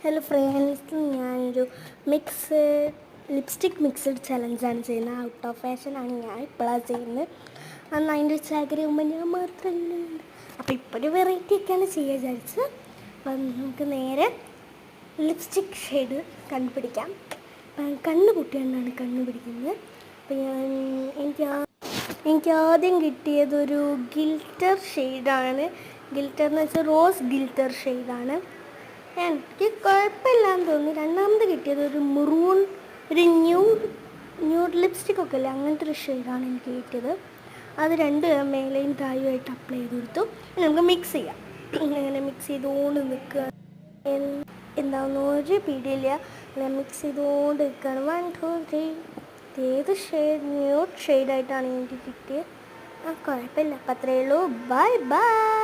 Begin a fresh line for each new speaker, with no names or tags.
Hello friends, ഞാനൊരു lipstick mixed ചലഞ്ചാണ് ചെയ്യുന്നത്. Out of ഫാഷനാണ് ഞാൻ ഇപ്പോഴാണ് ചെയ്യുന്നത്. അന്ന് അതിൻ്റെ ഒരു ചാകരയുമ്പോൾ ഞാൻ മാത്രമല്ല. അപ്പോൾ ഇപ്പോൾ ഒരു വെറൈറ്റി ഒക്കെയാണ് ചെയ്യുക വിചാരിച്ച്. അപ്പം നമുക്ക് നേരെ ലിപ്സ്റ്റിക് ഷെയ്ഡ് കണ്ടുപിടിക്കാം. കണ്ണ് പൊട്ടിയാണ്ടാണ് കണ്ണ് പിടിക്കുന്നത്. അപ്പോൾ എനിക്ക് ആദ്യം കിട്ടിയതൊരു ഗിൽറ്റർ ഷെയ്ഡാണ്. ഗിൽറ്റർ എന്ന് വെച്ചാൽ റോസ് ഗിൽറ്റർ ഷെയ്ഡാണ്. എനിക്ക് കുഴപ്പമില്ലാന്ന് തോന്നി. രണ്ടാമത് കിട്ടിയത് ഒരു മെറൂൺ, ഒരു ന്യൂഡ് ലിപ്സ്റ്റിക് ഒക്കെ അല്ലേ, അങ്ങനത്തെ ഒരു ഷെയ്ഡാണ് എനിക്ക് കിട്ടിയത്. അത് രണ്ട് മേലെയും താഴെയായിട്ട് അപ്ലൈ ചെയ്ത് കൊടുത്തു. നമുക്ക് മിക്സ് ചെയ്യാം. അങ്ങനെ മിക്സ് ചെയ്തുകൊണ്ട് നിൽക്കുക. എന്താണെന്ന് ഒരു പിടിയില്ല. അങ്ങനെ മിക്സ് ചെയ്തുകൊണ്ട് നിൽക്കുകയാണ്. 1 2 3. ഏത് ന്യൂഡ് ഷെയ്ഡായിട്ടാണ് എനിക്ക് കിട്ടിയത്. കുഴപ്പമില്ല. അപ്പം അത്രയേ ഉള്ളൂ. Bye bye.